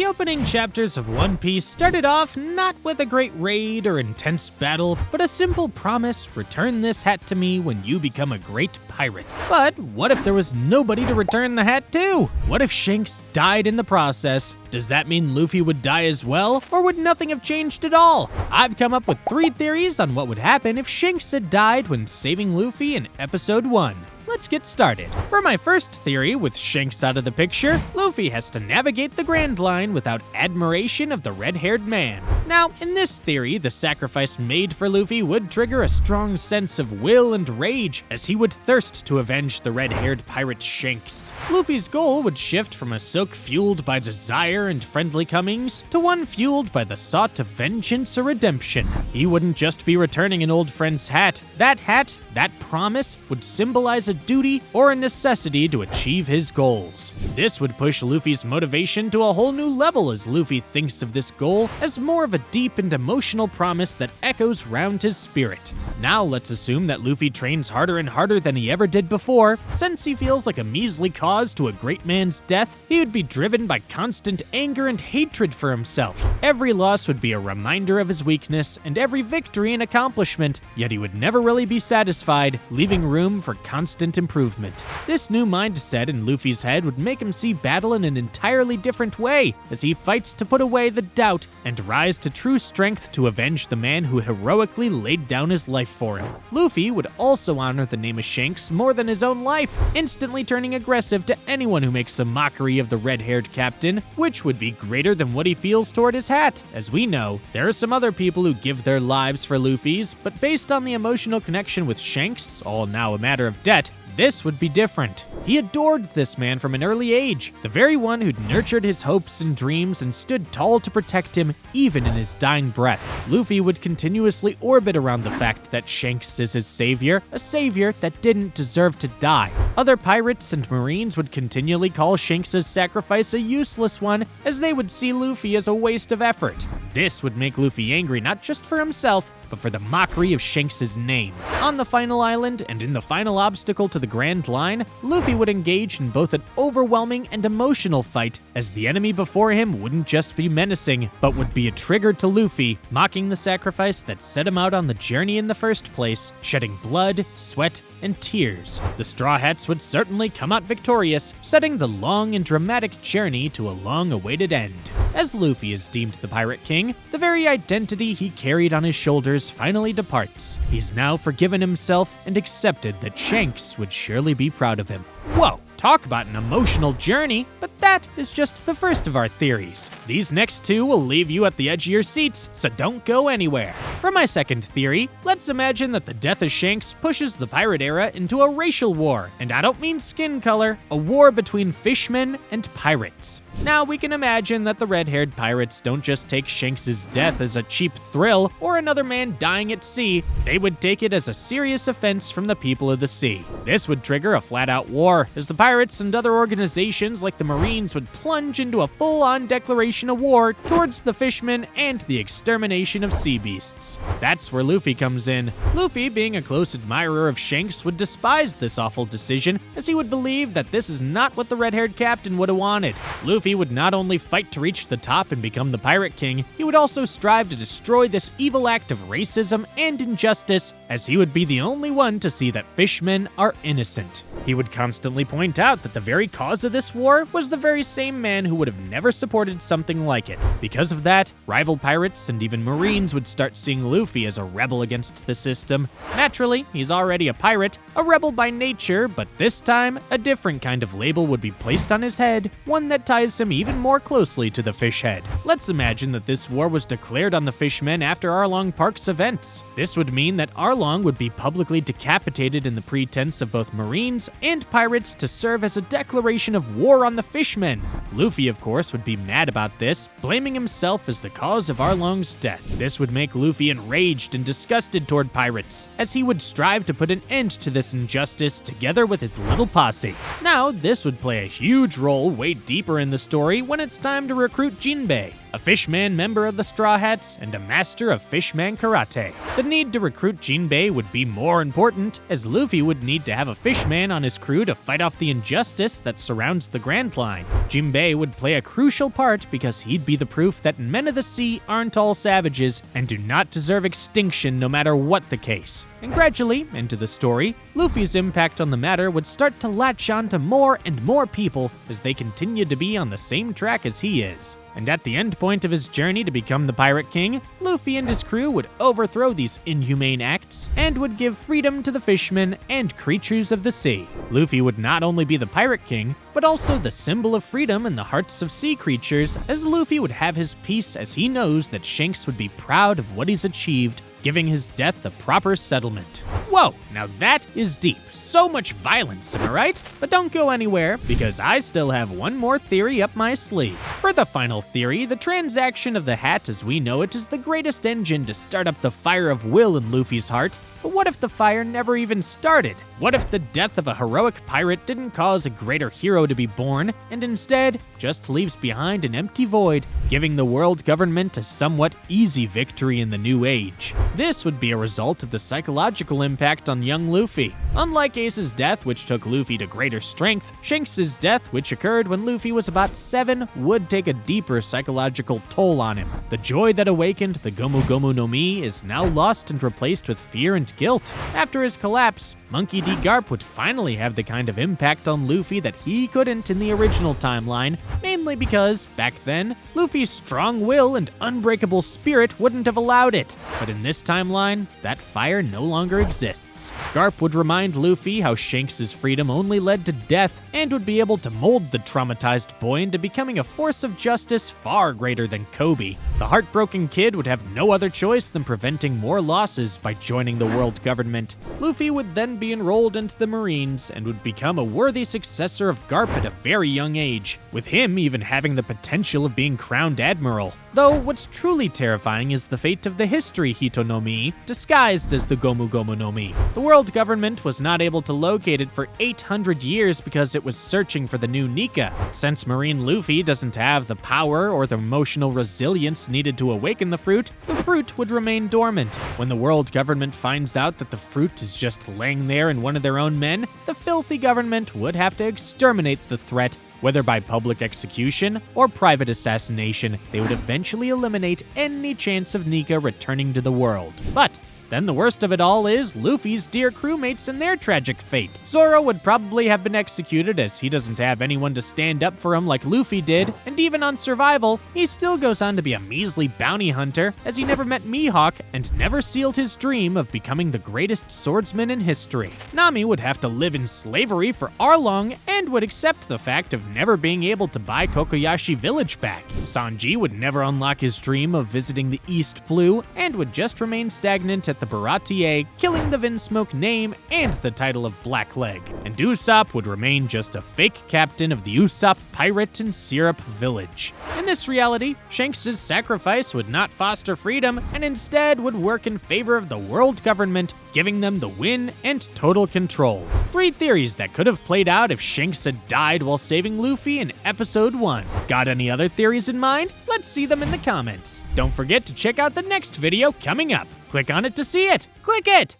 opening chapters of One Piece started off not with a great raid or intense battle, but a simple promise: return this hat to me when you become a great pirate. But what if there was nobody to return the hat to? What if Shanks died in the process? Does that mean Luffy would die as well, or would nothing have changed at all? I've come up with 3 theories on what would happen if Shanks had died when saving Luffy in episode 1. Let's get started. For my first theory, with Shanks out of the picture, Luffy has to navigate the Grand Line without admiration of the red-haired man. Now, in this theory, the sacrifice made for Luffy would trigger a strong sense of will and rage, as he would thirst to avenge the red-haired pirate Shanks. Luffy's goal would shift from a soak fueled by desire and friendly comings to one fueled by the thought of vengeance or redemption. He wouldn't just be returning an old friend's hat. That promise, would symbolize a duty or a necessity to achieve his goals. This would push Luffy's motivation to a whole new level, as Luffy thinks of this goal as more of a deep and emotional promise that echoes round his spirit. Now let's assume that Luffy trains harder and harder than he ever did before. Since he feels like a measly cause to a great man's death, he would be driven by constant anger and hatred for himself. Every loss would be a reminder of his weakness, and every victory an accomplishment, yet he would never really be satisfied, leaving room for constant improvement. This new mindset in Luffy's head would make him see battle in an entirely different way, as he fights to put away the doubt and rise to true strength to avenge the man who heroically laid down his life for him. Luffy would also honor the name of Shanks more than his own life, instantly turning aggressive to anyone who makes a mockery of the red-haired captain, which would be greater than what he feels toward his hat. As we know, there are some other people who give their lives for Luffy's, but based on the emotional connection with Shanks, all now a matter of debt, this would be different. He adored this man from an early age, the very one who'd nurtured his hopes and dreams and stood tall to protect him even in his dying breath. Luffy would continuously orbit around the fact that Shanks is his savior, a savior that didn't deserve to die. Other pirates and marines would continually call Shanks' sacrifice a useless one, as they would see Luffy as a waste of effort. This would make Luffy angry not just for himself, but for the mockery of Shanks' name. On the final island, and in the final obstacle to the Grand Line, Luffy would engage in both an overwhelming and emotional fight, as the enemy before him wouldn't just be menacing, but would be a trigger to Luffy, mocking the sacrifice that set him out on the journey in the first place, shedding blood, sweat, and tears. The Straw Hats would certainly come out victorious, setting the long and dramatic journey to a long-awaited end. As Luffy is deemed the Pirate King, the very identity he carried on his shoulders finally departs. He's now forgiven himself and accepted that Shanks would surely be proud of him. Whoa! Talk about an emotional journey, but that is just the first of our theories. These next 2 will leave you at the edge of your seats, so don't go anywhere. For my second theory, let's imagine that the death of Shanks pushes the pirate era into a racial war, and I don't mean skin color, a war between fishmen and pirates. Now we can imagine that the red-haired pirates don't just take Shanks' death as a cheap thrill or another man dying at sea, they would take it as a serious offense from the people of the sea. This would trigger a flat-out war, as the pirates and other organizations like the Marines would plunge into a full-on declaration of war towards the fishmen and the extermination of sea beasts. That's where Luffy comes in. Luffy, being a close admirer of Shanks, would despise this awful decision, as he would believe that this is not what the red-haired captain would have wanted. Luffy would not only fight to reach the top and become the Pirate King, he would also strive to destroy this evil act of racism and injustice, as he would be the only one to see that fishmen are innocent. He would constantly point out that the very cause of this war was the very same man who would have never supported something like it. Because of that, rival pirates and even Marines would start seeing Luffy as a rebel against the system. Naturally, he's already a pirate, a rebel by nature, but this time, a different kind of label would be placed on his head, one that ties him even more closely to the fish head. Let's imagine that this war was declared on the fishmen after Arlong Park's events. This would mean that Arlong would be publicly decapitated in the pretense of both Marines and pirates to serve as a declaration of war on the fishmen. Luffy, of course, would be mad about this, blaming himself as the cause of Arlong's death. This would make Luffy enraged and disgusted toward pirates, as he would strive to put an end to this injustice together with his little posse. Now, this would play a huge role way deeper in the story when it's time to recruit Jinbei, a fishman member of the Straw Hats and a master of fishman karate. The need to recruit Jinbei would be more important, as Luffy would need to have a fishman on his crew to fight off the injustice that surrounds the Grand Line. Jinbei would play a crucial part because he'd be the proof that men of the sea aren't all savages and do not deserve extinction no matter what the case. And gradually, into the story, Luffy's impact on the matter would start to latch on to more and more people as they continued to be on the same track as he is. And at the end point of his journey to become the Pirate King, Luffy and his crew would overthrow these inhumane acts and would give freedom to the fishmen and creatures of the sea. Luffy would not only be the Pirate King, but also the symbol of freedom in the hearts of sea creatures, as Luffy would have his peace as he knows that Shanks would be proud of what he's achieved, giving his death a proper settlement. Whoa, now that is deep. So much violence, am I right? But don't go anywhere, because I still have one more theory up my sleeve. For the final theory, the transaction of the hat as we know it is the greatest engine to start up the fire of will in Luffy's heart. But what if the fire never even started? What if the death of a heroic pirate didn't cause a greater hero to be born, and instead just leaves behind an empty void, giving the world government a somewhat easy victory in the new age? This would be a result of the psychological impact on young Luffy. Unlike Ace's death, which took Luffy to greater strength, Shanks' death, which occurred when Luffy was about 7, would take a deeper psychological toll on him. The joy that awakened the Gomu Gomu no Mi is now lost and replaced with fear and guilt. After his collapse, Monkey D. Garp would finally have the kind of impact on Luffy that he couldn't in the original timeline, mainly because, back then, Luffy's strong will and unbreakable spirit wouldn't have allowed it. But in this timeline, that fire no longer exists. Garp would remind Luffy how Shanks' freedom only led to death, and would be able to mold the traumatized boy into becoming a force of justice far greater than Kobe. The heartbroken kid would have no other choice than preventing more losses by joining the world government. Luffy would then be enrolled into the Marines and would become a worthy successor of Garp at a very young age, with him even having the potential of being crowned admiral. Though what's truly terrifying is the fate of the history Hito no Mi, disguised as the Gomu Gomu no Mi. The world government was not able to locate it for 800 years because it was searching for the new Nika. Since Marine Luffy doesn't have the power or the emotional resilience needed to awaken the fruit would remain dormant. When the world government finds out that the fruit is just laying there in one of their own men, the filthy government would have to exterminate the threat. Whether by public execution or private assassination, they would eventually eliminate any chance of Nika returning to the world. But then the worst of it all is Luffy's dear crewmates and their tragic fate. Zoro would probably have been executed as he doesn't have anyone to stand up for him like Luffy did, and even on survival, he still goes on to be a measly bounty hunter as he never met Mihawk and never sealed his dream of becoming the greatest swordsman in history. Nami would have to live in slavery for Arlong and would accept the fact of never being able to buy Kokoyashi Village back. Sanji would never unlock his dream of visiting the East Blue and would just remain stagnant at the Baratier, killing the Vinsmoke name and the title of Blackleg. And Usopp would remain just a fake captain of the Usopp Pirate and Syrup Village. In this reality, Shanks' sacrifice would not foster freedom and instead would work in favor of the world government, giving them the win and total control. 3 theories that could have played out if Shanks had died while saving Luffy in episode 1. Got any other theories in mind? Let's see them in the comments. Don't forget to check out the next video coming up. Click on it to see it. Click it!